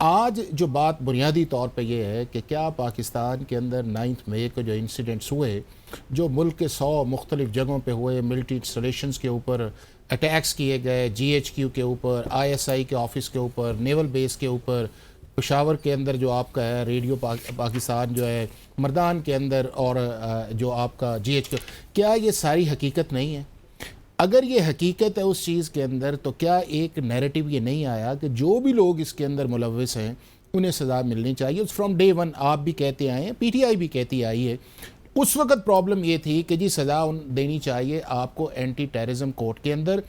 آج جو بات بنیادی طور پہ یہ ہے کہ کیا پاکستان کے اندر 9 مئی کو جو انسیڈنٹس ہوئے جو ملک کے 100 مختلف جگہوں پہ ہوئے، ملٹری انسٹالیشنز کے اوپر اٹیکس کیے گئے، GHQ کے اوپر، ISI کے آفس کے اوپر، نیول بیس کے اوپر، پشاور کے اندر جو آپ کا ہے ریڈیو پاکستان جو ہے، مردان کے اندر، اور جو آپ کا GHQ، کیا یہ ساری حقیقت نہیں ہے؟ اگر یہ حقیقت ہے اس چیز کے اندر، تو کیا ایک نیریٹو یہ نہیں آیا کہ جو بھی لوگ اس کے اندر ملوث ہیں انہیں سزا ملنی چاہیے؟ فرام ڈے ون آپ بھی کہتے آئے ہیں، PTI بھی کہتی آئی ہے. اس وقت پرابلم یہ تھی کہ جی سزا دینی چاہیے آپ کو اینٹی ٹیررزم کورٹ کے اندر،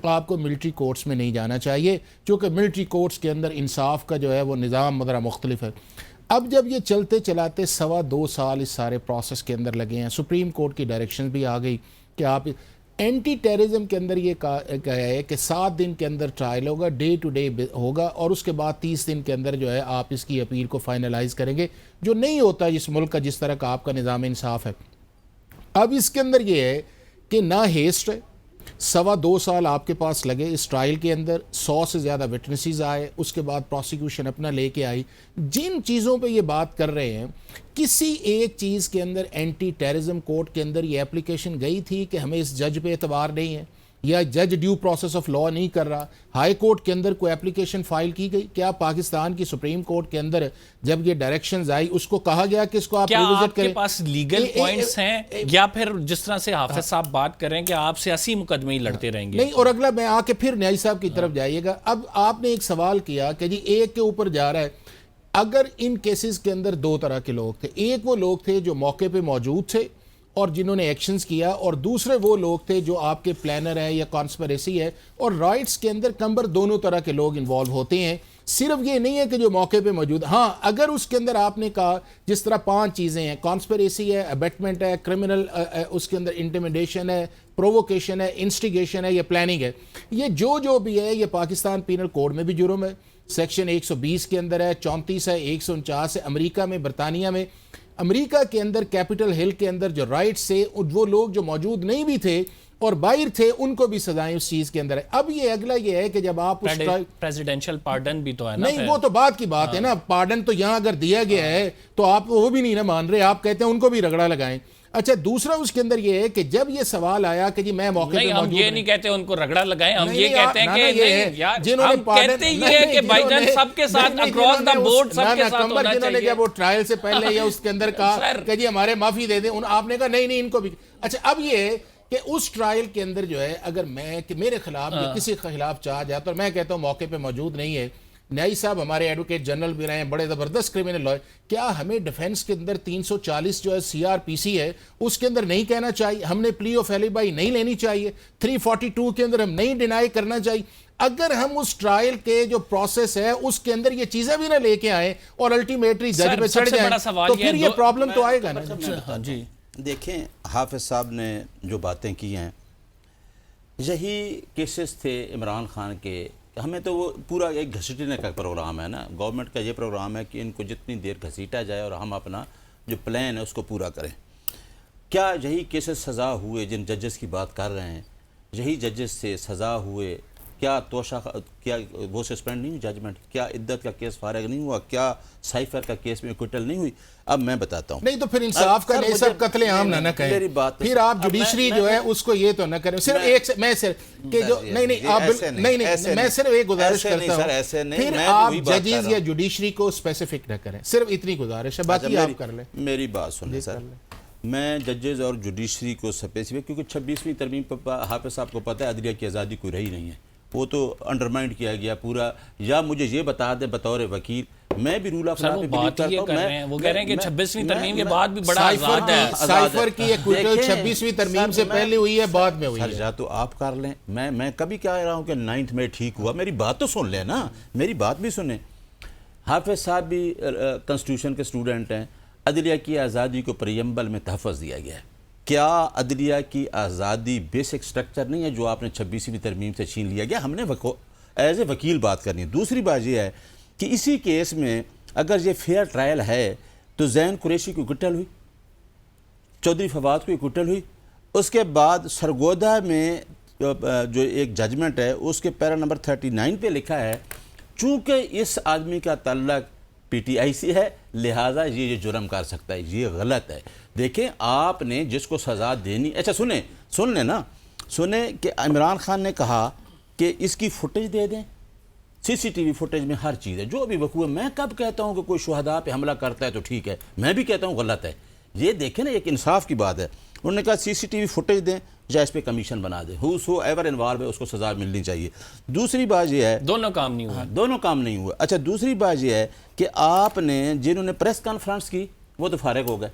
آپ کو ملٹری کورٹس میں نہیں جانا چاہیے، چونکہ ملٹری کورٹس کے اندر انصاف کا جو ہے وہ نظام مختلف ہے. اب جب یہ چلتے چلاتے 2.25 سال اس سارے پروسیس کے اندر لگے ہیں، سپریم کورٹ کی ڈائریکشن بھی آ گئی کہ آپ اینٹی ٹیررزم کے اندر یہ کہا ہے کہ 7 دن کے اندر ٹرائل ہوگا، ڈے ٹو ڈے ہوگا، اور اس کے بعد 30 دن کے اندر جو ہے آپ اس کی اپیل کو فائنلائز کریں گے، جو نہیں ہوتا اس ملک کا جس طرح کا آپ کا نظام انصاف ہے. اب اس کے اندر یہ ہے کہ نہ ہیسٹ ہے، 2.25 سال آپ کے پاس لگے اس ٹرائل کے اندر، 100 سے زیادہ وٹنسز آئے، اس کے بعد پروسیکیوشن اپنا لے کے آئی. جن چیزوں پہ یہ بات کر رہے ہیں، کسی ایک چیز کے اندر اینٹی ٹیررزم کورٹ کے اندر یہ اپلیکیشن گئی تھی کہ ہمیں اس جج پہ اعتبار نہیں ہے، یا جج ڈیو پروسیس آف لا نہیں کر رہا؟ ہائی کورٹ کے اندر کوئی اپلیکیشن فائل کی گئی؟ کیا پاکستان کی سپریم کورٹ کے اندر جب یہ ڈائریکشنز آئی اس کو کہا گیا کہ اس کو آپ ریوزٹ کریں؟ کیا آپ کے پاس لیگل پوائنٹس ہیں، یا پھر جس طرح سے حافظ صاحب بات کر رہے ہیں کہ آپ سیاسی مقدمے ہی لڑتے رہیں گے؟ نہیں، اور اگلا میں آ کے پھر نیائی صاحب کی طرف جائیے گا. اب آپ نے ایک سوال کیا کہ جی ایک کے اوپر جا رہا ہے. اگر ان کیسز کے اندر 2 طرح کے لوگ تھے، ایک وہ لوگ تھے جو موقع پہ موجود تھے اور جنہوں نے ایکشنز کیا، اور دوسرے وہ لوگ تھے جو آپ کے پلانر ہیں یا کانسپریسی ہے. اور رائٹس کے اندر کمبر دونوں طرح کے لوگ انوالو ہوتے ہیں، صرف یہ نہیں ہے کہ جو موقع پہ موجود. ہاں، اگر اس کے اندر آپ نے کہا جس طرح 5 چیزیں ہیں، کانسپریسی ہے، ابیٹمنٹ ہے، کرمنل اس کے اندر انٹیمیڈیشن ہے، پرووکیشن ہے، انسٹیگیشن ہے، یہ پلاننگ ہے، یہ جو بھی ہے یہ پاکستان پینل کوڈ میں بھی جرم ہے، سیکشن 120 کے اندر ہے، 34 ہے، 149 ہے. امریکہ میں، برطانیہ میں، امریکہ کے اندر کیپٹل ہل کے اندر جو رائٹس سے وہ لوگ جو موجود نہیں بھی تھے اور باہر تھے ان کو بھی سزائیں اس چیز کے اندر ہے. اب یہ اگلا یہ ہے کہ جب آپ پریزیڈنشل پارڈن بھی تو ہے نا. نہیں، وہ تو بعد کی بات ہے نا. پارڈن تو یہاں اگر دیا گیا ہے تو آپ وہ بھی نہیں نا مان رہے، آپ کہتے ہیں ان کو بھی رگڑا لگائیں. اچھا، دوسرا اس کے اندر یہ ہے کہ جب یہ سوال آیا کہ جی میں موقع پہ ہم یہ نہیں کہتے ان کو رگڑا لگائیں، ہم یہ کہتے ہیں کہ ہم کہتے یہ ہے کہ بھائی جان سب کے ساتھ اکراس دا بورڈ سب کے ساتھ ہونا چاہیے. جنہوں نے جب وہ ٹرائل سے پہلے یا اس کے اندر کہا کہ جی ہمارے معافی دے دیں، آپ نے کہا نہیں ان کو بھی. اچھا، اب یہ ہے کہ اس ٹرائل کے اندر جو ہے اگر میں کہ میرے خلاف یا کسی کے خلاف چاہ جاتا اور میں کہتا ہوں موقع پہ موجود نہیں ہے، نیائی صاحب ہمارے ایڈوکیٹ جنرل بھی رہے ہیں، بڑے زبردست کرمنل لائر، کیا ہمیں ڈیفنس کے اندر 340 جو ہے CRPC ہے اس کے اندر نہیں کہنا چاہیے؟ ہم نے پلی آف ایلیبائی نہیں لینی چاہیے؟ 342 کے اندر ہم نہیں ڈینائی کرنا چاہیے؟ اگر ہم اس ٹرائل کے جو پروسیس ہے اس کے اندر یہ چیزیں بھی نہ لے کے آئیں اور الٹیمیٹری جج پہ چڑھ جائیں تو پھر یہ پرابلم تو آئے گا نا. ہاں جی، دیکھیں حافظ صاحب نے جو باتیں کی ہیں یہی کیسز تھے عمران خان کے. ہمیں تو وہ پورا ایک گھسیٹنے کا پروگرام ہے نا، گورنمنٹ کا یہ پروگرام ہے کہ ان کو جتنی دیر گھسیٹا جائے اور ہم اپنا جو پلان ہے اس کو پورا کریں. کیا یہی کیسز سزا ہوئے جن ججز کی بات کر رہے ہیں؟ یہی ججز سے سزا ہوئے؟ کیا کیا وہ سسپینڈ نہیں ہوئی ججمنٹ؟ کیا عدت کا کیس فارغ نہیں ہوا؟ کیا سائفر کا کیس میں کوئٹل نہیں ہوئی؟ اب میں بتاتا ہوں. نہیں تو پھر انصاف کا نہیں، سب قتل عام نہ کہیں، پھر آپ جوڈیشری جو ہے اس کو یہ تو نہ کریں. صرف ایک میں صرف کہ جو نہیں آپ نہیں میں صرف ایک گزارش کرتا ہوں، پھر آپ ججز یا جوڈیشری کو اسپیسیفک نہ کریں، صرف اتنی گزارش ہے، باقی آپ کر لیں. میری بات سنیں سر، میں ججز اور جوڈیشری کو اسپیسیفک، کیونکہ 26ویں ترمیم پر حافظ صاحب کو پتہ ہے عدلیہ کی آزادی کوئی رہی نہیں ہے، وہ تو انڈرمائنڈ کیا گیا پورا. یا مجھے یہ بتا دیں بطور وکیل، میں بھی رول آف لا پہ بلیو کرتا ہوں. وہ کہہ رہے ہیں کہ 26ویں ترمیم کے بعد بھی بڑا آزاد ہے. سائفر کی ایکویٹل 26ویں ترمیم سے پہلے ہوئی ہے، بعد میں ہوئی ہے. جا تو آپ کر لیں، میں کبھی کہہ رہا ہوں کہ 9 میں ٹھیک ہوا. میری بات تو سن لیں نا، میری بات بھی سنیں. حافظ صاحب بھی کنسٹیٹیوشن کے سٹوڈنٹ ہیں. عدلیہ کی آزادی کو پریمبل میں تحفظ دیا گیا ہے. کیا عدلیہ کی آزادی بیسک سٹرکچر نہیں ہے جو آپ نے 26ویں ترمیم سے چھین لیا گیا؟ ہم نے ایز اے وکیل بات کرنی ہے. دوسری بات یہ ہے کہ اسی کیس میں اگر یہ فیئر ٹرائل ہے تو زین قریشی کو اکٹل ہوئی، چودھری فواد کو اکٹل ہوئی. اس کے بعد سرگودا میں جو ایک ججمنٹ ہے اس کے پیرا نمبر 39 پہ لکھا ہے چونکہ اس آدمی کا تعلق پی ٹی آئی سے ہے لہٰذا یہ جرم کر سکتا ہے. یہ غلط ہے. دیکھیں آپ نے جس کو سزا دینی, اچھا سن لیں نا, سنیں کہ عمران خان نے کہا کہ اس کی فوٹیج دے دیں. سی سی ٹی وی فوٹیج میں ہر چیز ہے جو بھی وقوع ہے. میں کب کہتا ہوں کہ کوئی شہداء پہ حملہ کرتا ہے تو ٹھیک ہے, میں بھی کہتا ہوں غلط ہے. یہ دیکھیں نا, ایک انصاف کی بات ہے. انہوں نے کہا سی سی ٹی وی فوٹیج دیں یا اس پہ کمیشن بنا دیں, ہو سو ایور انوالو ہے اس کو سزا ملنی چاہیے. دوسری بات یہ ہے دونوں کام نہیں ہوئے. دونوں کام نہیں ہوئے. اچھا دوسری بات یہ ہے کہ آپ نے جنہوں نے پریس کانفرنس کی وہ تو فارغ ہو گئے,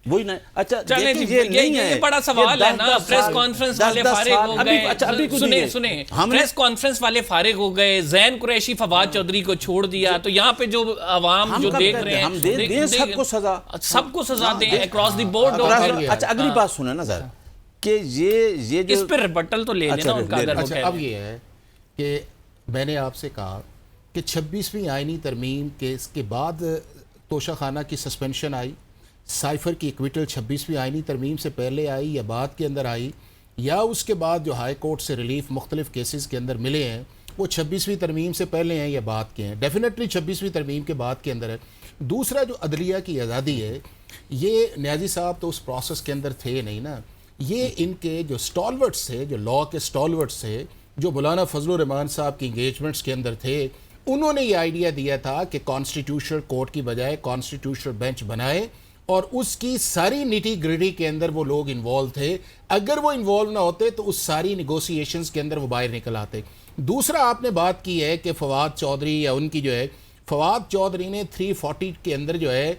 وہی نہیں. اچھا چلیں جی, یہ بڑا سوال ہے نا. پریس کانفرنس والے فارغ ہو گئے, سنیں پریس کانفرنس والے فارغ ہو گئے, زین قریشی فواد چودھری کو چھوڑ دیا, تو یہاں پہ جو عوام جو دیکھ رہے ہیں ہم دیں سب کو سزا, سب کو سزا دیں اکراس دی بورڈ. اچھا اگلی بات سنیں نا ذرا کہ یہ جو اس پہ ریبٹل تو لے لینا ان کا. اچھا اب یہ ہے کہ میں نے آپ سے کہا کہ 26ویں آئینی ترمیم کے اس کے بعد توشہ خانہ کی سسپینشن آئی, سائفر کی ایکویٹل 26ویں آئینی ترمیم سے پہلے آئی یا بعد کے اندر آئی, یا اس کے بعد جو ہائی کورٹ سے ریلیف مختلف کیسز کے اندر ملے ہیں وہ 26ویں ترمیم سے پہلے ہیں یا بعد کے ہیں. ڈیفینیٹلی 26ویں ترمیم کے بعد کے اندر ہے. دوسرا جو عدلیہ کی آزادی ہے, یہ نیازی صاحب تو اس پروسیس کے اندر تھے نہیں نا. یہ ان کے جو سٹالورٹس تھے, جو لا کے سٹالورٹس تھے, جو مولانا فضل الرحمان صاحب کی انگیجمنٹس کے اندر تھے, انہوں نے یہ آئیڈیا دیا تھا کہ کانسٹیٹیوشنل کورٹ کی بجائے کانسٹیٹیوشنل بینچ بنائے, اور اس کی ساری نیٹی گریڈی کے اندر وہ لوگ انوالو تھے. اگر وہ انوالو نہ ہوتے تو اس ساری نیگوسیشنز کے اندر وہ باہر نکل آتے. دوسرا آپ نے بات کی ہے کہ فواد چودھری یا ان کی جو ہے, فواد چودھری نے 340 کے اندر جو ہے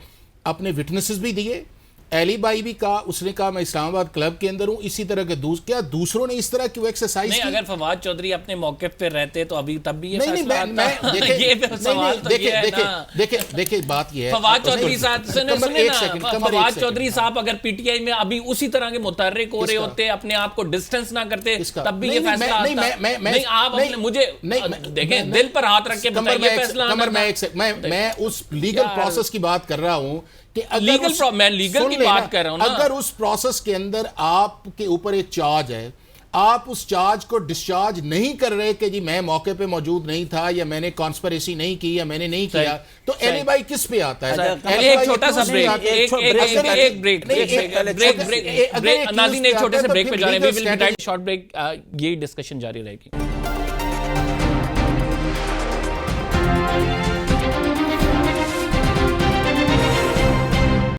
اپنے وٹنسز بھی دیے, ایلی بائی بھی کہا, اس نے کہا میں اسلام آباد کلب کے اندر ہوں. اسی طرح کے کیا دوسروں نے اس طرح کی وہ ایکسرسائز کی؟ نہیں, اگر فواد چودھری اپنے موقف پہ رہتے تو ابھی تب بھی یہ فیصلہ آتا. یہ سوال تو یہ ہے نا. دیکھیں بات یہ ہے, فواد چودھری صاحب فواد چودھری صاحب اگر پی ٹی آئی میں ابھی اسی طرح کے متحرک ہو رہے ہوتے, اپنے آپ کو ڈسٹنس نہ کرتے, تب بھی یہ فیصلہ آتا. نہیں, آپ مجھے دیکھیں دل پر ہاتھ رکھ کے بتائیے فیصلہ آنا. میں اس لیگل پروسیس کی بات کر رہا ہوں کہ میں لیگل کی بات کر رہا ہوں نا. اگر اس پروسیس کے اندر آپ کے اوپر ایک چارج ہے, آپ اس چارج کو ڈسچارج نہیں کر رہے کہ جی میں موقع پہ موجود نہیں تھا یا میں نے کانسپریسی نہیں کی یا میں نے نہیں کیا, تو ایلی بائی کس پہ آتا ہے؟ ایک چھوٹا سا بریک, ایک بریک ناظرین, ایک چھوٹے سے بریک پہ جا رہے ہیں. شارٹ بریک, یہی ڈسکشن جاری رہے گی.